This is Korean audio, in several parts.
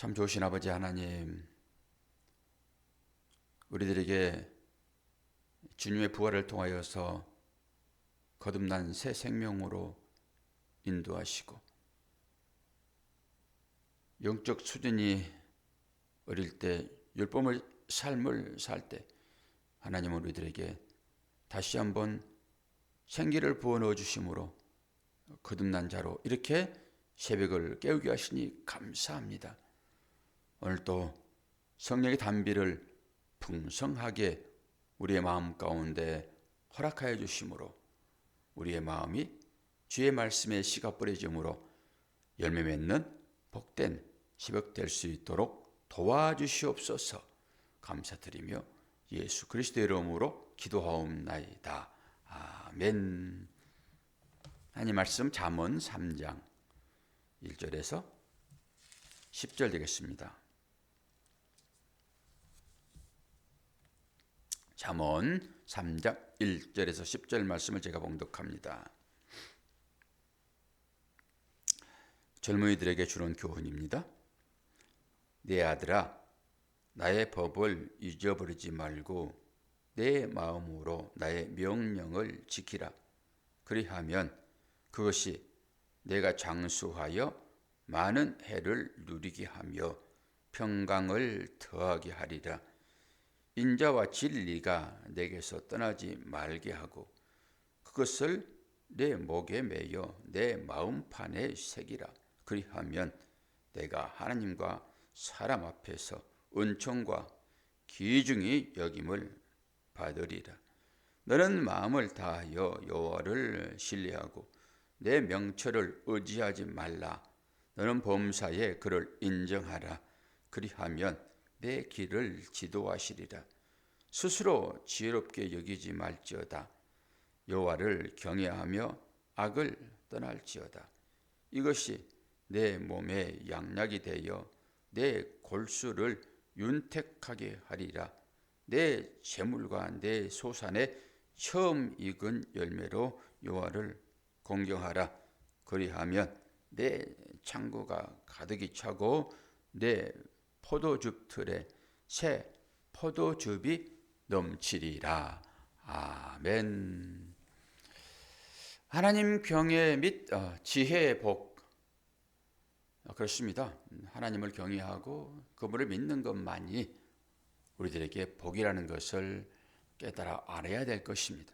참 좋으신 아버지 하나님, 우리들에게 주님의 부활을 통하여서 거듭난 새 생명으로 인도하시고, 영적 수준이 어릴 때 율법의 삶을 살 때 하나님은 우리들에게 다시 한번 생기를 부어 넣어 주심으로 거듭난 자로 이렇게 새벽을 깨우게 하시니 감사합니다. 오늘도 성령의 단비를 풍성하게 우리의 마음 가운데 허락하여 주심으로 우리의 마음이 주의 말씀에 씨가 뿌려짐으로 열매 맺는 복된 새벽 될 수 있도록 도와주시옵소서. 감사드리며 예수 그리스도의 이름으로 기도하옵나이다. 아멘. 하나님 말씀 잠언 3장 1절에서 10절 되겠습니다. 잠언 3장 1절에서 10절 말씀을 제가 봉독합니다. 젊은이들에게 주는 교훈입니다. 내 아들아, 나의 법을 잊어버리지 말고 내 마음으로 나의 명령을 지키라. 그리하면 그것이 내가 장수하여 많은 해를 누리게 하며 평강을 더하게 하리라. 인자와 진리가 내게서 떠나지 말게 하고 그것을 내 목에 매여 내 마음판에 새기라. 그리하면 내가 하나님과 사람 앞에서 은총과 귀중히 여김을 받으리라. 너는 마음을 다하여 여호와를 신뢰하고 내 명철을 의지하지 말라. 너는 범사에 그를 인정하라. 그리하면 내 길을 지도하시리라. 스스로 지혜롭게 여기지 말지어다. 여호와를 경외하며 악을 떠날지어다. 이것이 내 몸에 양약이 되어 내 골수를 윤택하게 하리라. 내 재물과 내 소산에 처음 익은 열매로 여호와를 공경하라. 그리하면 내 창고가 가득히 차고 내 포도즙 틀에 새 포도즙이 넘치리라. 아멘. 하나님 경외 및 지혜의 복. 그렇습니다. 하나님을 경외하고 그분을 믿는 것만이 우리들에게 복이라는 것을 깨달아 알아야 될 것입니다.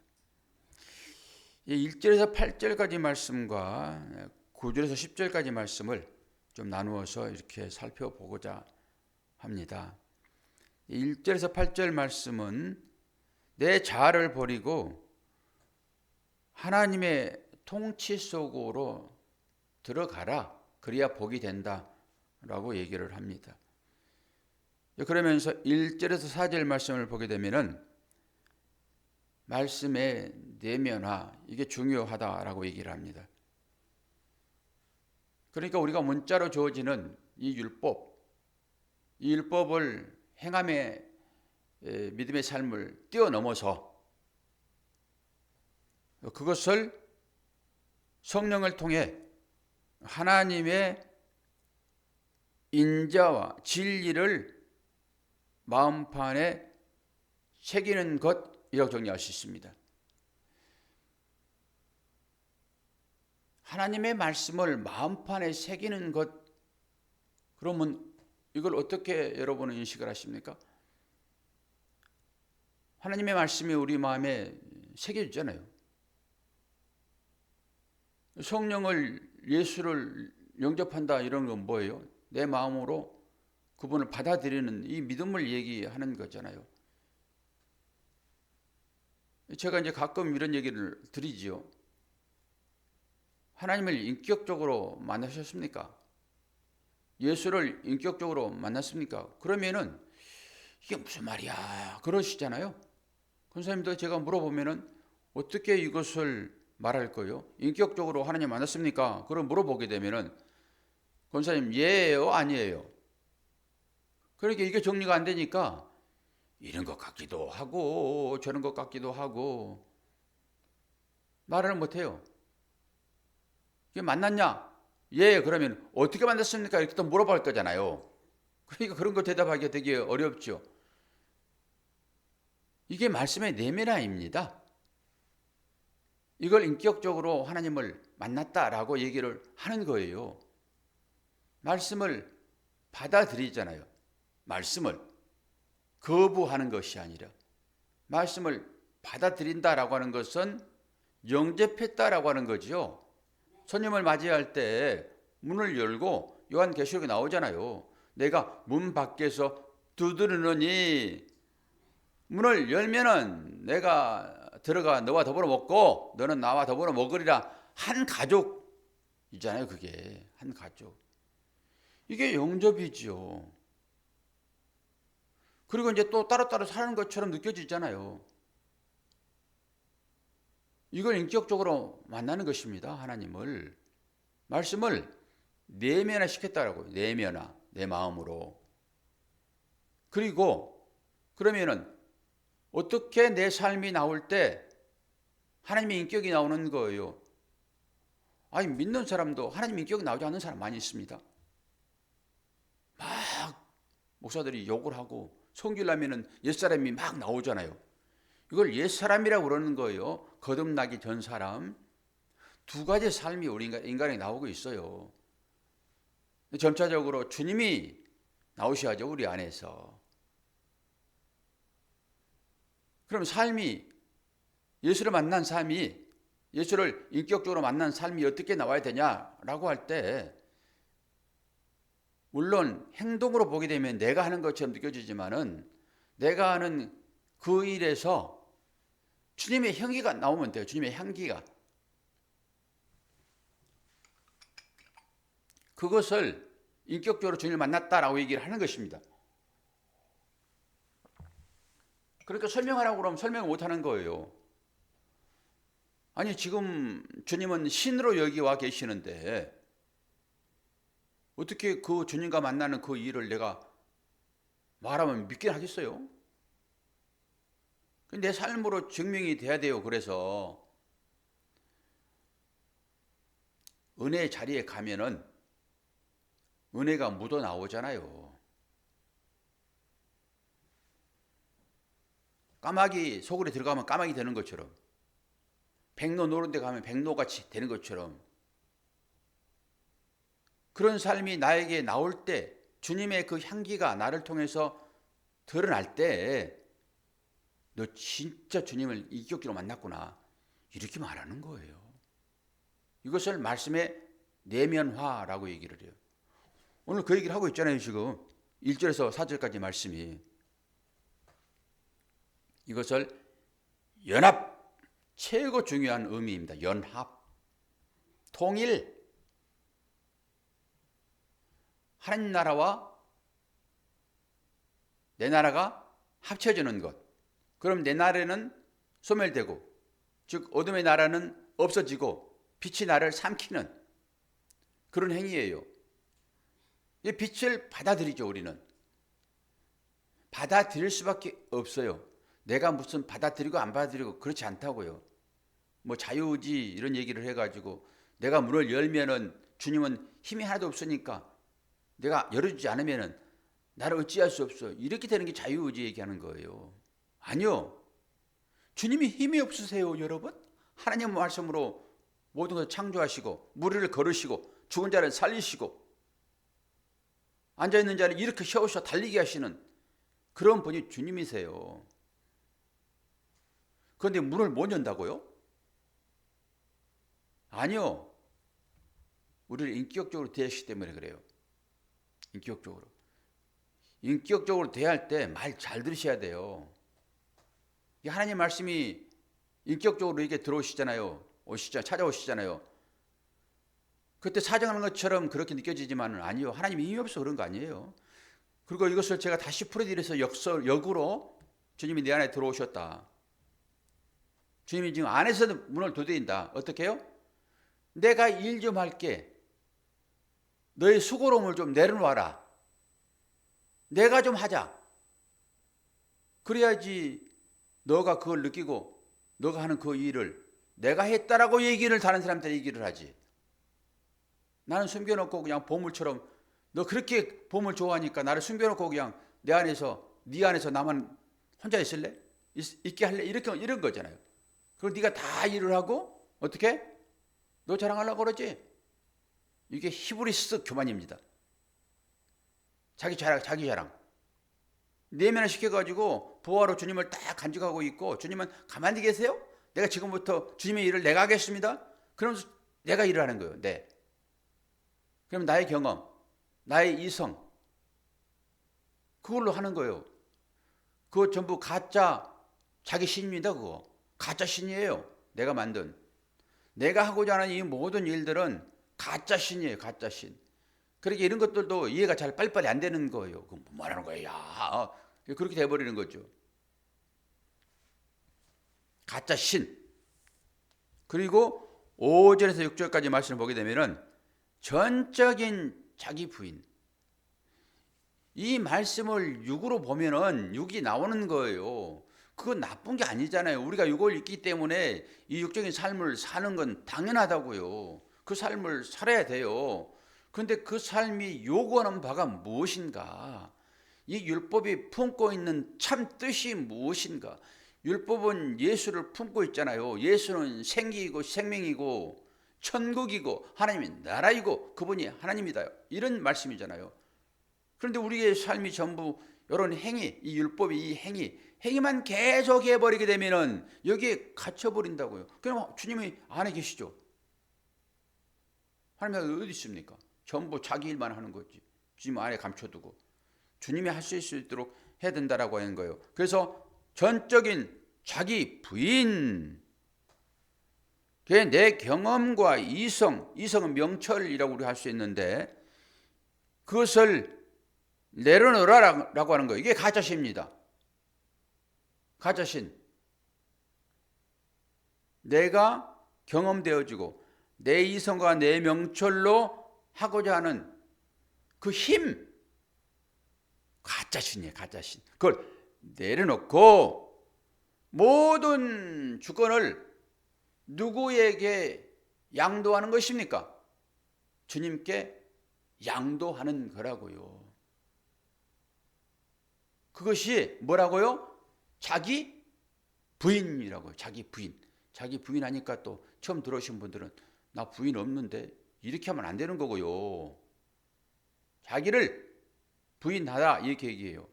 1절에서 8절까지 말씀과 9절에서 10절까지 말씀을 좀 나누어서 이렇게 살펴보고자 합니다. 1절에서 8절 말씀은 내 자아를 버리고 하나님의 통치 속으로 들어가라. 그래야 복이 된다라고 얘기를 합니다. 그러면서 1절에서 4절 말씀을 보게 되면은 말씀의 내면화, 이게 중요하다라고 얘기를 합니다. 그러니까 우리가 문자로 주어지는 이 율법을 행함의 믿음의 삶을 뛰어넘어서 그것을 성령을 통해 하나님의 인자와 진리를 마음판에 새기는 것이라고 정리할 수 있습니다. 하나님의 말씀을 마음판에 새기는 것, 그러면 이걸 어떻게 여러분은 인식을 하십니까? 하나님의 말씀이 우리 마음에 새겨지잖아요. 성령을, 예수를 영접한다 이런 건 뭐예요? 내 마음으로 그분을 받아들이는 이 믿음을 얘기하는 거잖아요. 제가 이제 가끔 이런 얘기를 드리지요. 하나님을 인격적으로 만나셨습니까? 예수를 인격적으로 만났습니까? 그러면은 이게 무슨 말이야? 그러시잖아요. 권사님도 제가 물어보면은 어떻게 이것을 말할 거예요? 인격적으로 하나님 만났습니까? 그럼 물어보게 되면은 권사님 예예요? 아니에요? 그러니까 이게 정리가 안 되니까 이런 것 같기도 하고 저런 것 같기도 하고 말을 못해요. 이게 만났냐? 예, 그러면 어떻게 만났습니까? 이렇게 또 물어볼 거잖아요. 그러니까 그런 거 대답하기가 되게 어렵죠. 이게 말씀의 내면화입니다. 이걸 인격적으로 하나님을 만났다라고 얘기를 하는 거예요. 말씀을 받아들이잖아요. 말씀을 거부하는 것이 아니라 말씀을 받아들인다라고 하는 것은 영접했다라고 하는 거죠. 손님을 맞이할 때 문을 열고 요한계시록에 나오잖아요. 내가 문 밖에서 두드리느니 문을 열면은 내가 들어가 너와 더불어 먹고 너는 나와 더불어 먹으리라. 한 가족이잖아요. 그게 한 가족. 이게 영접이죠. 그리고 이제 또 따로따로 사는 것처럼 느껴지잖아요. 이걸 인격적으로 만나는 것입니다. 하나님을. 말씀을 내면화 시켰다라고요. 내면화. 내 마음으로. 그리고 그러면은 어떻게 내 삶이 나올 때 하나님의 인격이 나오는 거예요. 아니, 믿는 사람도 하나님 인격이 나오지 않는 사람 많이 있습니다. 막 목사들이 욕을 하고 성질나면은 옛사람이 막 나오잖아요. 이걸 옛사람이라고 그러는 거예요. 거듭나기 전 사람. 두 가지 삶이 우리 인간에 나오고 있어요. 점차적으로 주님이 나오셔야죠. 우리 안에서. 그럼 삶이 예수를 만난 삶이 예수를 인격적으로 만난 삶이 어떻게 나와야 되냐라고 할 때 물론 행동으로 보게 되면 내가 하는 것처럼 느껴지지만은 내가 하는 그 일에서 주님의 향기가 나오면 돼요. 주님의 향기가. 그것을 인격적으로 주님을 만났다라고 얘기를 하는 것입니다. 그러니까 설명하라고 그러면 설명을 못하는 거예요. 아니, 지금 주님은 신으로 여기 와 계시는데 어떻게 그 주님과 만나는 그 일을 내가 말하면 믿긴 하겠어요? 내 삶으로 증명이 돼야 돼요. 그래서 은혜의 자리에 가면은 은혜가 묻어 나오잖아요. 까마귀 속으로 들어가면 까마귀 되는 것처럼, 백로 노른 데 가면 백로같이 되는 것처럼, 그런 삶이 나에게 나올 때 주님의 그 향기가 나를 통해서 드러날 때 너 진짜 주님을 인격적으로 만났구나 이렇게 말하는 거예요. 이것을 말씀의 내면화라고 얘기를 해요. 오늘 그 얘기를 하고 있잖아요. 지금 1절에서 4절까지 말씀이. 이것을 연합, 최고 중요한 의미입니다. 연합, 통일. 하나님 나라와 내 나라가 합쳐지는 것. 그럼 내 나라는 소멸되고, 즉 어둠의 나라는 없어지고 빛이 나를 삼키는 그런 행위예요. 이 빛을 받아들이죠. 우리는 받아들일 수밖에 없어요. 내가 무슨 받아들이고 안 받아들이고 그렇지 않다고요. 뭐 자유의지 이런 얘기를 해가지고 내가 문을 열면은 주님은 힘이 하나도 없으니까 내가 열어주지 않으면은 나를 어찌할 수 없어. 이렇게 되는 게 자유의지 얘기하는 거예요. 아니요. 주님이 힘이 없으세요, 여러분? 하나님 말씀으로 모든 것을 창조하시고 무리를 걸으시고 죽은 자를 살리시고 앉아있는 자를 이렇게 세우셔 달리게 하시는 그런 분이 주님이세요. 그런데 문을 못 연다고요? 아니요. 우리를 인격적으로 대하시기 때문에 그래요. 인격적으로 대할 때 말 잘 들으셔야 돼요. 하나님 말씀이 인격적으로 이게 들어오시잖아요. 찾아오시잖아요. 그때 사정하는 것처럼 그렇게 느껴지지만 아니요. 하나님이 힘이 없어 그런 거 아니에요. 그리고 이것을 제가 다시 풀어드려서 역으로 주님이 내 안에 들어오셨다. 주님이 지금 안에서 문을 두드린다. 어떻게 해요? 내가 일 좀 할게. 너의 수고로움을 좀 내려놔라. 내가 좀 하자. 그래야지 너가 그걸 느끼고 너가 하는 그 일을 내가 했다라고 얘기를 다른 사람한테 얘기를 하지. 나는 숨겨놓고 그냥 보물처럼 너 그렇게 보험을 좋아하니까 나를 숨겨놓고 그냥 내 안에서 네 안에서 나만 혼자 있을래? 있게 할래? 이렇게 이런 거잖아요. 그리고 네가 다 일을 하고 어떻게? 너 자랑하려고 그러지? 이게 히브리스 교만입니다. 자기 자랑. 내면을 시켜가지고 부하로 주님을 딱 간직하고 있고 주님은 가만히 계세요? 내가 지금부터 주님의 일을 내가 하겠습니다. 그러면서 내가 일을 하는 거예요. 네. 그럼 나의 경험, 나의 이성 그걸로 하는 거예요. 그거 전부 가짜 자기 신입니다. 그거 가짜 신이에요. 내가 만든 내가 하고자 하는 이 모든 일들은 가짜 신이에요. 가짜 신. 그러니까 이런 것들도 이해가 잘 빨리빨리 안 되는 거예요. 그럼 뭐라는 거예요? 야, 그렇게 돼버리는 거죠. 가짜 신. 그리고 5절에서 6절까지 말씀을 보게 되면은 전적인 자기 부인. 이 말씀을 6으로 보면은 6이 나오는 거예요. 그건 나쁜 게 아니잖아요. 우리가 6을 읽기 때문에 이 육적인 삶을 사는 건 당연하다고요. 그 삶을 살아야 돼요. 그런데 그 삶이 요구하는 바가 무엇인가? 이 율법이 품고 있는 참 뜻이 무엇인가? 율법은 예수를 품고 있잖아요. 예수는 생기이고 생명이고 천국이고 하나님의 나라이고 그분이 하나님이다. 이런 말씀이잖아요. 그런데 우리의 삶이 전부 이런 행위, 이 율법이 이 행위만 계속 해버리게 되면은 여기에 갇혀버린다고요. 그럼 주님이 안에 계시죠. 하나님이 어디 있습니까? 전부 자기 일만 하는 거지. 주님 안에 감춰두고 주님이 할 수 있도록 해야 된다라고 하는 거예요. 그래서 전적인 자기 부인, 내 경험과 이성은 명철이라고 우리가 할 수 있는데 그것을 내려놓으라라고 하는 거예요. 이게 가짜신입니다. 가짜신. 내가 경험되어지고 내 이성과 내 명철로 하고자 하는 그 힘, 가짜신이에요. 가짜신. 그걸 내려놓고 모든 주권을 누구에게 양도하는 것입니까? 주님께 양도하는 거라고요. 그것이 뭐라고요? 자기 부인이라고요. 자기 부인. 자기 부인 하니까 또 처음 들어오신 분들은 나 부인 없는데 이렇게 하면 안 되는 거고요. 자기를 부인하라 이렇게 얘기해요.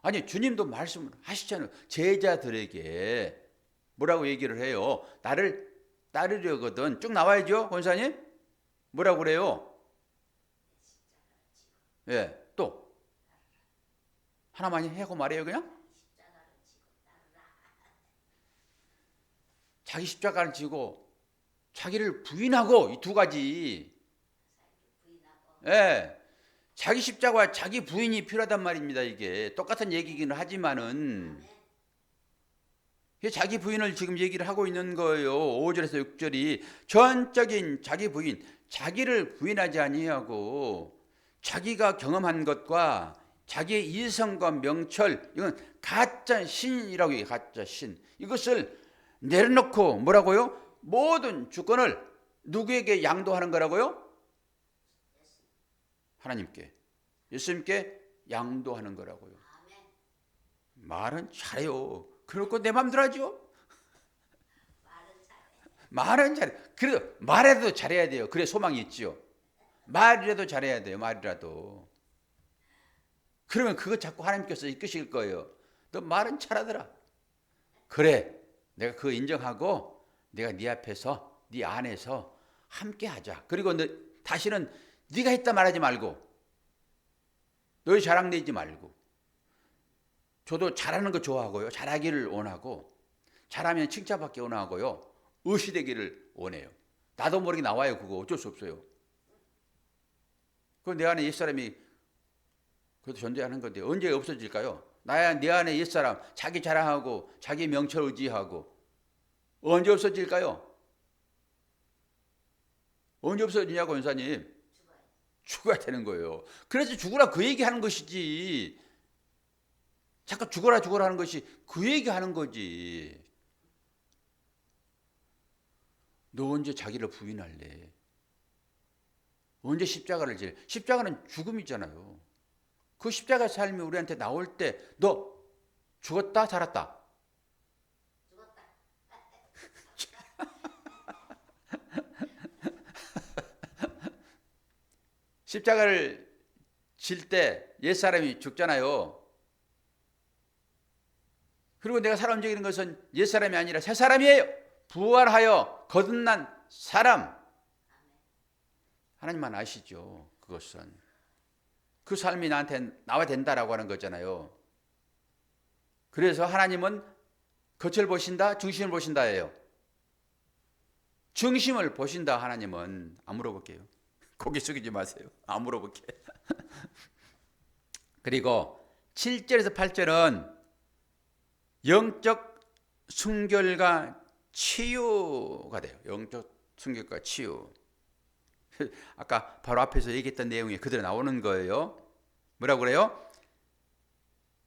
아니 주님도 말씀을 하시잖아요. 제자들에게 뭐라고 얘기를 해요? 나를 따르려거든. 쭉 나와야죠. 권사님. 뭐라고 그래요? 예, 또 하나만 하고 말해요 그냥? 자기 십자가를 지고 자기를 부인하고 이 두 가지. 예, 자기 십자가와 자기 부인이 필요하단 말입니다. 이게 똑같은 얘기기는 하지만은 자기 부인을 지금 얘기를 하고 있는 거예요. 5절에서 6절이 전적인 자기 부인, 자기를 부인하지 아니하고 자기가 경험한 것과 자기의 이성과 명철, 이건 가짜 신이라고 해요. 가짜 신. 이것을 내려놓고 뭐라고요? 모든 주권을 누구에게 양도하는 거라고요? 하나님께, 예수님께 양도하는 거라고요. 말은 잘해요. 그렇고 내 맘대로 하죠. 말은 잘해. 그래도 말해도 잘해야 돼요. 그래 소망이 있지요. 말이라도 잘해야 돼요. 말이라도. 그러면 그거 자꾸 하나님께서 이끄실 거예요. 너 말은 잘하더라. 그래, 내가 그거 인정하고 내가 네 앞에서 네 안에서 함께 하자. 그리고 너 다시는 네가 했다 말하지 말고 너희 자랑 내지 말고. 저도 잘하는 거 좋아하고요. 잘하기를 원하고 잘하면 칭찬받기 원하고요. 의시되기를 원해요. 나도 모르게 나와요. 그거 어쩔 수 없어요. 그 내 안에 옛사람이 그것도 존재하는 건데 언제 없어질까요? 내 안에 옛사람 자기 자랑하고 자기 명철 의지하고 언제 없어질까요? 언제 없어지냐고 원사님. 죽어야 되는 거예요. 그래서 죽으라 그 얘기하는 것이지. 자꾸 죽어라 하는 것이 그 얘기하는 거지. 너 언제 자기를 부인할래? 언제 십자가를 질? 십자가는 죽음이잖아요. 그 십자가 삶이 우리한테 나올 때 너 죽었다 살았다. 십자가를 질 때 옛사람이 죽잖아요. 그리고 내가 살아 움직이는 것은 옛사람이 아니라 새사람이에요. 부활하여 거듭난 사람. 하나님만 아시죠. 그것은 그 삶이 나한테 나와야 된다라고 하는 거잖아요. 그래서 하나님은 겉을 보신다, 중심을 보신다예요. 중심을 보신다. 하나님은 안 물어볼게요. 고개 숙이지 마세요. 안 물어볼게. 그리고 7절에서 8절은 영적 순결과 치유가 돼요. 영적 순결과 치유. 아까 바로 앞에서 얘기했던 내용이 그대로 나오는 거예요. 뭐라고 그래요?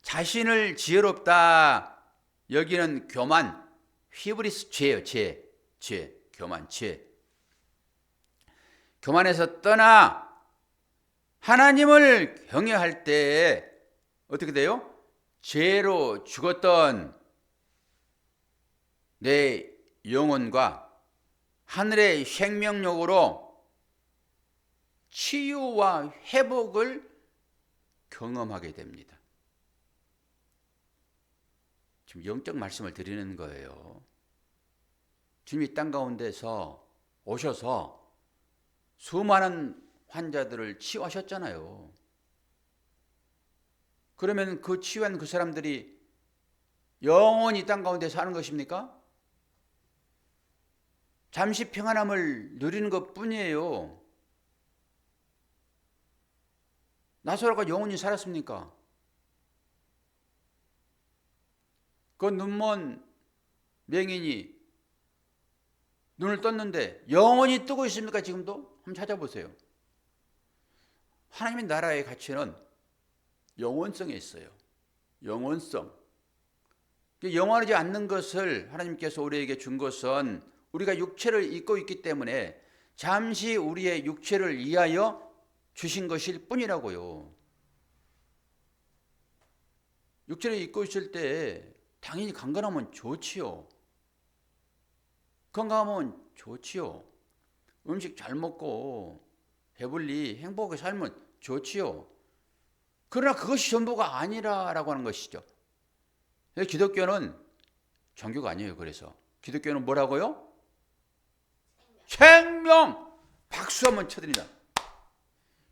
자신을 지혜롭다 여기는 교만, 히브리스 죄예요. 죄, 교만, 죄. 교만에서 떠나 하나님을 경외할 때 어떻게 돼요? 죄로 죽었던 내 영혼과 하늘의 생명력으로 치유와 회복을 경험하게 됩니다. 지금 영적 말씀을 드리는 거예요. 주님이 땅 가운데서 오셔서 수많은 환자들을 치유하셨잖아요. 그러면 그 치유한 그 사람들이 영원히 땅 가운데 사는 것입니까? 잠시 평안함을 누리는 것뿐이에요. 나사로가 영원히 살았습니까? 그 눈먼 맹인이 눈을 떴는데 영원히 뜨고 있습니까? 지금도? 한번 찾아보세요. 하나님의 나라의 가치는 영원성에 있어요. 영원성. 영원하지 않는 것을 하나님께서 우리에게 준 것은 우리가 육체를 입고 있기 때문에 잠시 우리의 육체를 위하여 주신 것일 뿐이라고요. 육체를 입고 있을 때 당연히 건강하면 좋지요. 건강하면 좋지요. 음식 잘 먹고 배불리 행복하게 살면 좋지요. 그러나 그것이 전부가 아니라라고 하는 것이죠. 기독교는 종교가 아니에요. 그래서 기독교는 뭐라고요? 생명! 박수 한번 쳐드립니다.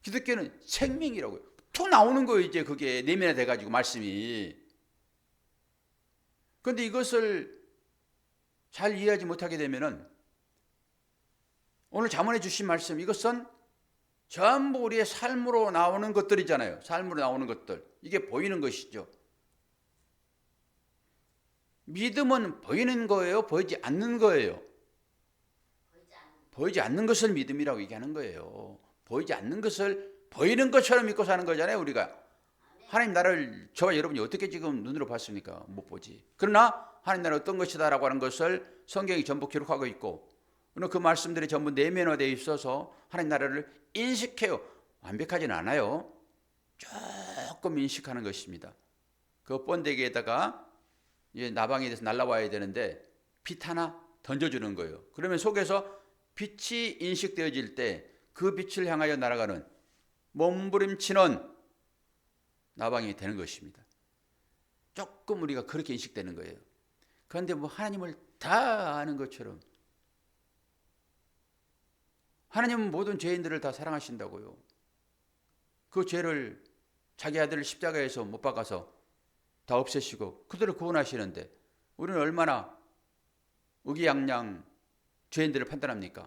기독교는 생명이라고요. 툭 나오는 거예요. 이제 그게 내면에 돼가지고 말씀이. 그런데 이것을 잘 이해하지 못하게 되면은 오늘 잠언해 주신 말씀, 이것은 전부 우리의 삶으로 나오는 것들이잖아요. 삶으로 나오는 것들. 이게 보이는 것이죠. 믿음은 보이는 거예요? 보이지 않는 거예요? 보이지 않는 것을 믿음이라고 얘기하는 거예요. 보이지 않는 것을 보이는 것처럼 믿고 사는 거잖아요. 우리가. 하나님 나라를 저와 여러분이 어떻게 지금 눈으로 봤습니까? 못 보지. 그러나 하나님 나라 어떤 것이다라고 하는 것을 성경이 전부 기록하고 있고 그 말씀들이 전부 내면화되어 있어서 하나님 나라를 인식해요. 완벽하지는 않아요. 조금 인식하는 것입니다. 그 번데기에다가 나방에 대해서 날라와야 되는데 빛 하나 던져주는 거예요. 그러면 속에서 빛이 인식되어질 때 그 빛을 향하여 날아가는 몸부림치는 나방이 되는 것입니다. 조금 우리가 그렇게 인식되는 거예요. 그런데 뭐 하나님을 다 아는 것처럼 하나님은 모든 죄인들을 다 사랑하신다고요. 그 죄를 자기 아들을 십자가에서 못 박아서 다 없애시고 그들을 구원하시는데 우리는 얼마나 의기양양 죄인들을 판단합니까?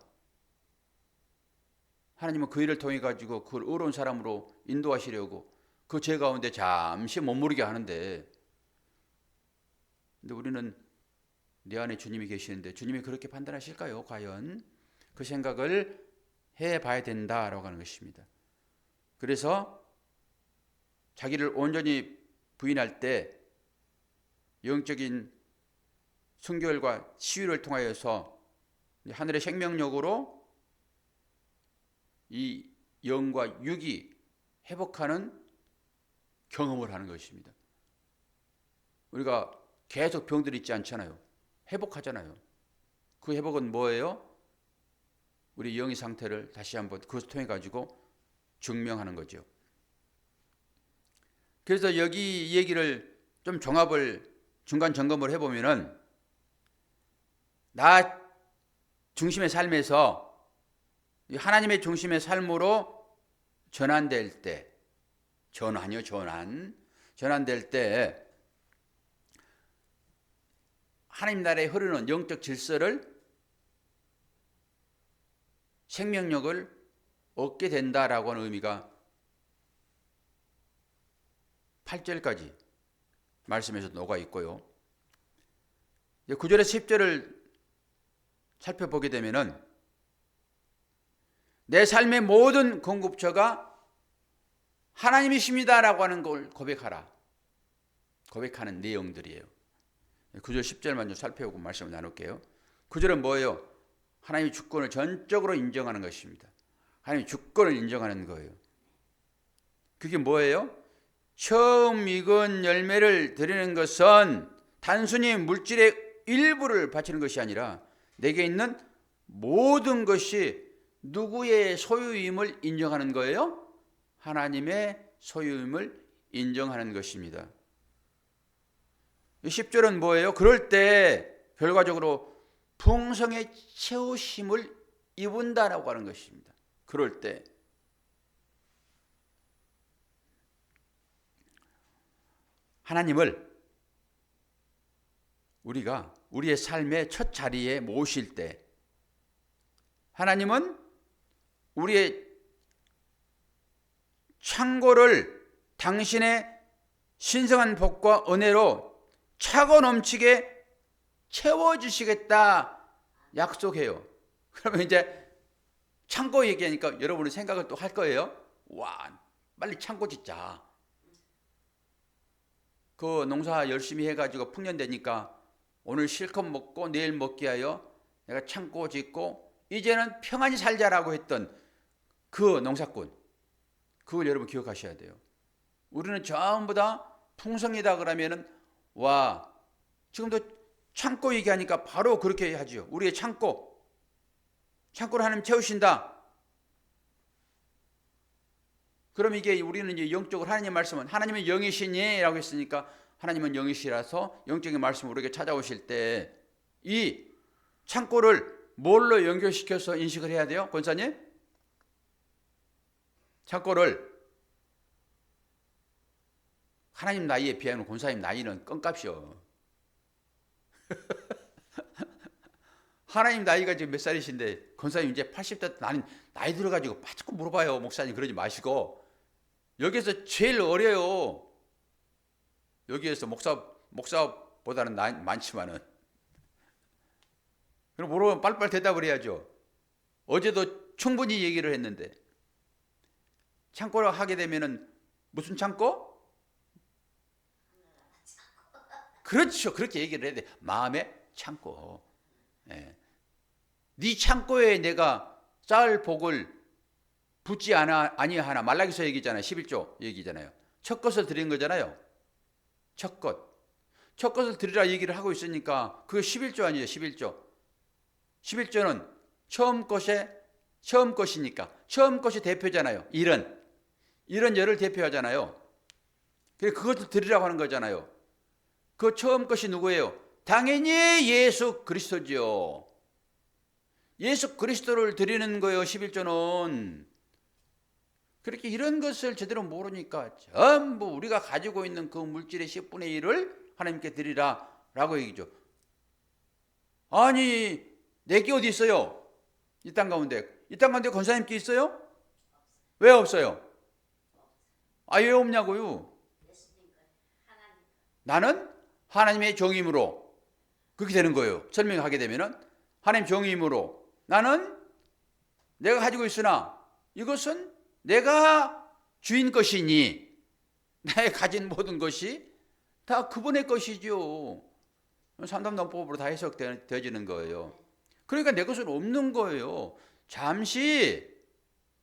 하나님은 그 일을 통해 가지고 그걸 의로운 사람으로 인도하시려고 그 죄 가운데 잠시 머무르게 하는데, 근데 우리는 내 안에 주님이 계시는데 주님이 그렇게 판단하실까요? 과연 그 생각을 해봐야 된다라고 하는 것입니다. 그래서 자기를 온전히 부인할 때 영적인 순결과 치유를 통하여서 하늘의 생명력으로 이 영과 육이 회복하는 경험을 하는 것입니다. 우리가 계속 병들이 있지 않잖아요. 회복하잖아요. 그 회복은 뭐예요? 우리 영의 상태를 다시 한번 그것을 통해 가지고 증명하는 거죠. 그래서 여기 이 얘기를 좀 종합을 중간 점검을 해보면은 나 중심의 삶에서 하나님의 중심의 삶으로 전환될 때, 전환될 때 하나님 나라에 흐르는 영적 질서를, 생명력을 얻게 된다라고 하는 의미가 8절까지 말씀에서 녹아 있고요. 9절에서 10절을 살펴보게 되면은 내 삶의 모든 공급처가 하나님이십니다라고 하는 걸 고백하라. 고백하는 내용들이에요. 9절 10절만 좀 살펴보고 말씀을 나눌게요. 9절은 뭐예요? 하나님의 주권을 전적으로 인정하는 것입니다. 하나님의 주권을 인정하는 거예요. 그게 뭐예요? 처음 익은 열매를 드리는 것은 단순히 물질의 일부를 바치는 것이 아니라 내게 있는 모든 것이 누구의 소유임을 인정하는 거예요? 하나님의 소유임을 인정하는 것입니다. 10절은 뭐예요? 그럴 때 결과적으로 풍성의 채우심을 입은다라고 하는 것입니다. 그럴 때 하나님을 우리가 우리의 삶의 첫 자리에 모실 때, 하나님은 우리의 창고를 당신의 신성한 복과 은혜로 차고 넘치게 채워주시겠다 약속해요. 그러면 이제 창고 얘기하니까 여러분의 생각을 또 할 거예요. 와, 빨리 창고 짓자. 그 농사 열심히 해가지고 풍년되니까 오늘 실컷 먹고 내일 먹기 하여 내가 창고 짓고 이제는 평안히 살자라고 했던 그 농사꾼, 그걸 여러분 기억하셔야 돼요. 우리는 전부 다 풍성이다 그러면은 와, 지금도 창고 얘기하니까 바로 그렇게 하죠. 우리의 창고를 하나님 채우신다. 그럼 이게 우리는 이제 영적으로 하나님 말씀은 하나님은 영이시니 라고 했으니까 하나님은 영이시라서 영적인 말씀을 우리에게 찾아오실 때 이 창고를 뭘로 연결시켜서 인식을 해야 돼요? 권사님? 창고를 하나님 나이에 비하면 권사님 나이는 껌값이요. 하나님 나이가 지금 몇 살이신데 권사님 이제 80대 나이 들어가지고 자꾸 물어봐요. 목사님 그러지 마시고. 여기에서 제일 어려요. 여기에서 목사보다는 나이 많지만은. 그럼 물어보면 빨리빨리 대답을 해야죠. 어제도 충분히 얘기를 했는데 창고를 하게 되면은 무슨 창고? 그렇죠. 그렇게 얘기를 해야 돼. 마음의 창고. 예. 네 창고에 내가 쌓을 복을 붓지 아니하나. 말라기서 얘기잖아요. 11조 얘기잖아요. 첫 것을 드린 거잖아요. 첫 것을 드리라 얘기를 하고 있으니까 그게 11조 아니에요. 11조. 11조는 처음 것이니까 처음 것이 대표잖아요. 일은 열을 대표하잖아요. 그것을 드리라고 하는 거잖아요. 그 처음 것이 누구예요? 당연히 예수 그리스도죠. 예수 그리스도를 드리는 거예요. 11조는. 그렇게 이런 것을 제대로 모르니까 전부 우리가 가지고 있는 그 물질의 10분의 1을 하나님께 드리라 라고 얘기죠. 아니 내게 어디 있어요? 이 땅 가운데 권사님께 있어요? 왜 없어요? 왜 없냐고요? 나는 하나님의 종임으로 그렇게 되는 거예요. 설명하게 되면은 하나님 종임으로 나는 내가 가지고 있으나 이것은 내가 주인 것이니 나의 가진 모든 것이 다 그분의 것이죠. 삼담론법으로 다 해석되어지는 거예요. 그러니까 내 것은 없는 거예요. 잠시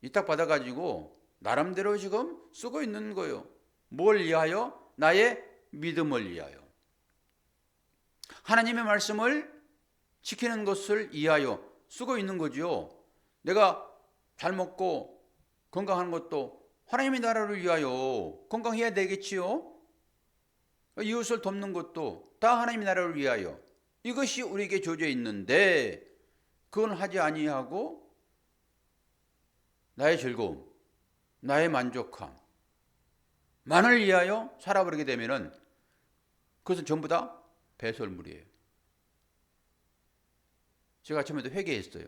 이딱 받아가지고 나름대로 지금 쓰고 있는 거예요. 뭘 위하여? 나의 믿음을 위하여. 하나님의 말씀을 지키는 것을 위하여 쓰고 있는 거죠. 내가 잘 먹고 건강한 것도 하나님의 나라를 위하여 건강해야 되겠지요. 이웃을 돕는 것도 다 하나님의 나라를 위하여. 이것이 우리에게 주어져 있는데 그걸 하지 아니하고 나의 즐거움, 나의 만족함 만을 위하여 살아버리게 되면은 그것은 전부 다 배설물이에요. 제가 아침에도 회개했어요.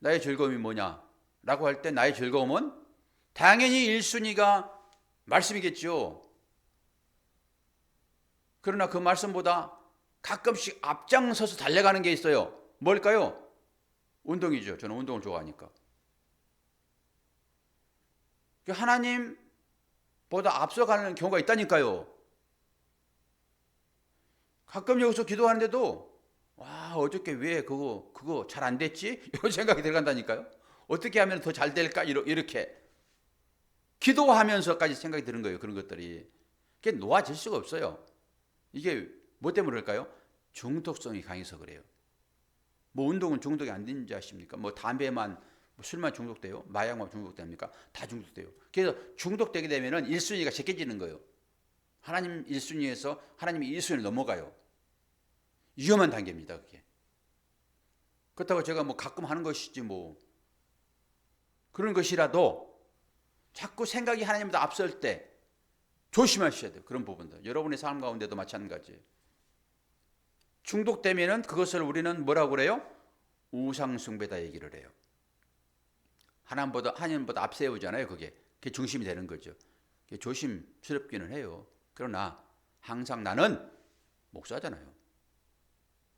나의 즐거움이 뭐냐? 라고 할 때 나의 즐거움은 당연히 1순위가 말씀이겠죠. 그러나 그 말씀보다 가끔씩 앞장서서 달려가는 게 있어요. 뭘까요? 운동이죠. 저는 운동을 좋아하니까. 하나님보다 앞서가는 경우가 있다니까요. 가끔 여기서 기도하는데도 와, 어저께 왜 그거 잘 안 됐지? 이런 생각이 들어간다니까요. 어떻게 하면 더 잘 될까? 이렇게 기도하면서까지 생각이 드는 거예요. 그런 것들이. 그게 놓아질 수가 없어요. 이게 뭐 때문에 그럴까요? 중독성이 강해서 그래요. 뭐 운동은 중독이 안 되는지 아십니까? 뭐 담배만, 뭐 술만 중독돼요? 마약만 중독됩니까? 다 중독돼요. 그래서 중독되게 되면은 1순위가 제껴지는 거예요. 하나님 1순위에서 하나님 2순위를 넘어가요. 위험한 단계입니다, 그게. 그렇다고 제가 뭐 가끔 하는 것이지 뭐. 그런 것이라도 자꾸 생각이 하나님보다 앞설 때 조심하셔야 돼요. 그런 부분들. 여러분의 삶 가운데도 마찬가지예요. 중독되면은 그것을 우리는 뭐라고 그래요? 우상숭배다 얘기를 해요. 하나님보다 앞세우잖아요, 그게. 그게 중심이 되는 거죠. 그게 조심스럽기는 해요. 그러나 항상 나는 목사잖아요.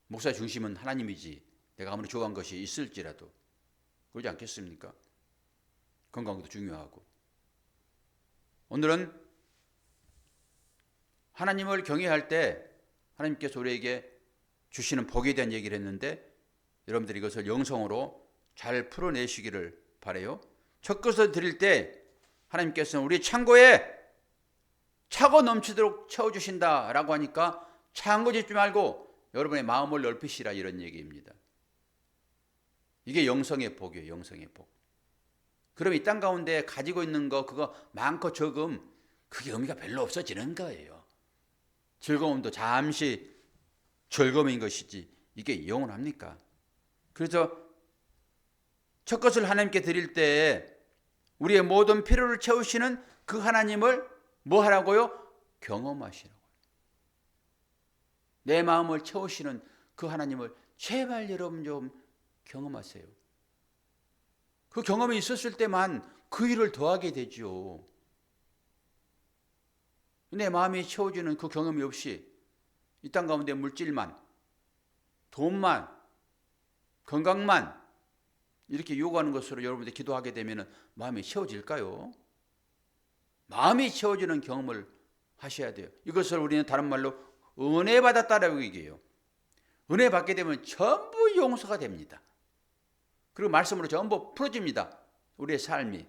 목사의 중심은 하나님이지. 내가 아무리 좋아한 것이 있을지라도. 그러지 않겠습니까? 건강도 중요하고. 오늘은 하나님을 경외할 때 하나님께서 우리에게 주시는 복에 대한 얘기를 했는데 여러분들이 이것을 영성으로 잘 풀어내시기를 바라요. 첫 것을 드릴 때 하나님께서는 우리 창고에 차고 넘치도록 채워주신다라고 하니까 창고 짓지 말고 여러분의 마음을 넓히시라 이런 얘기입니다. 이게 영성의 복이에요. 영성의 복. 그럼 이 땅 가운데 가지고 있는 거 그거 많고 적음 그게 의미가 별로 없어지는 거예요. 즐거움도 잠시 즐거움인 것이지 이게 영원합니까? 그래서 첫 것을 하나님께 드릴 때 우리의 모든 필요를 채우시는 그 하나님을 뭐 하라고요? 경험하시라고요. 내 마음을 채우시는 그 하나님을 제발 여러분 좀 경험하세요. 그 경험이 있었을 때만 그 일을 더하게 되죠. 내 마음이 채워지는 그 경험이 없이 이 땅 가운데 물질만, 돈만, 건강만 이렇게 요구하는 것으로 여러분들 기도하게 되면 마음이 채워질까요? 마음이 채워지는 경험을 하셔야 돼요. 이것을 우리는 다른 말로 은혜 받았다라고 얘기해요. 은혜 받게 되면 전부 용서가 됩니다. 그리고 말씀으로 전부 풀어집니다. 우리의 삶이.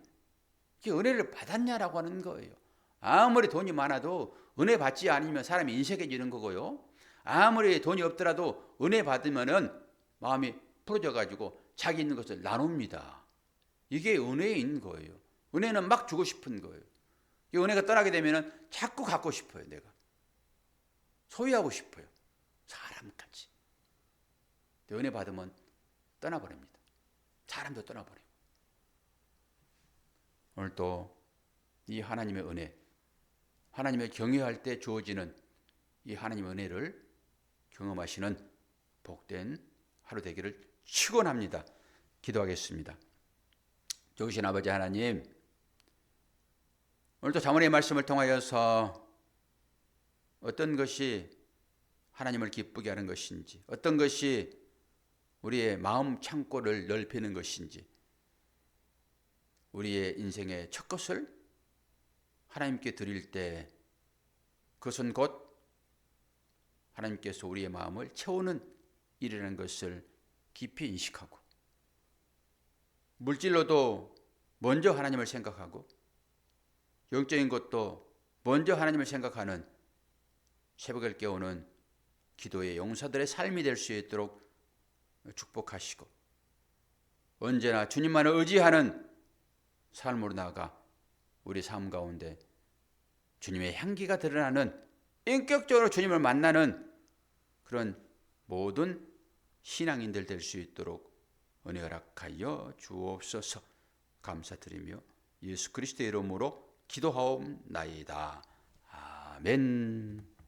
이게 은혜를 받았냐라고 하는 거예요. 아무리 돈이 많아도 은혜 받지 않으면 사람이 인색해지는 거고요. 아무리 돈이 없더라도 은혜 받으면은 마음이 풀어져 가지고 자기 있는 것을 나눕니다. 이게 은혜인 거예요. 은혜는 막 주고 싶은 거예요. 이 은혜가 떠나게 되면은 자꾸 갖고 싶어요, 내가. 소유하고 싶어요. 사람까지. 은혜 받으면 떠나버립니다. 사람도 떠나버리고. 오늘 또 이 하나님의 은혜, 하나님을 경외할 때 주어지는 이 하나님의 은혜를 경험하시는 복된 하루 되기를 축원합니다. 기도하겠습니다. 좋으신 아버지 하나님, 오늘도 자문의 말씀을 통하여서 어떤 것이 하나님을 기쁘게 하는 것인지, 어떤 것이 우리의 마음 창고를 넓히는 것인지, 우리의 인생의 첫 것을 하나님께 드릴 때 그것은 곧 하나님께서 우리의 마음을 채우는 일이라는 것을 깊이 인식하고 물질로도 먼저 하나님을 생각하고 영적인 것도 먼저 하나님을 생각하는 새벽을 깨우는 기도의 용사들의 삶이 될 수 있도록 축복하시고 언제나 주님만을 의지하는 삶으로 나아가 우리 삶 가운데 주님의 향기가 드러나는 인격적으로 주님을 만나는 그런 모든 신앙인들 될 수 있도록 은혜 허락하여 주옵소서. 감사드리며 예수 그리스도의 이름으로 기도하옵나이다. 아멘.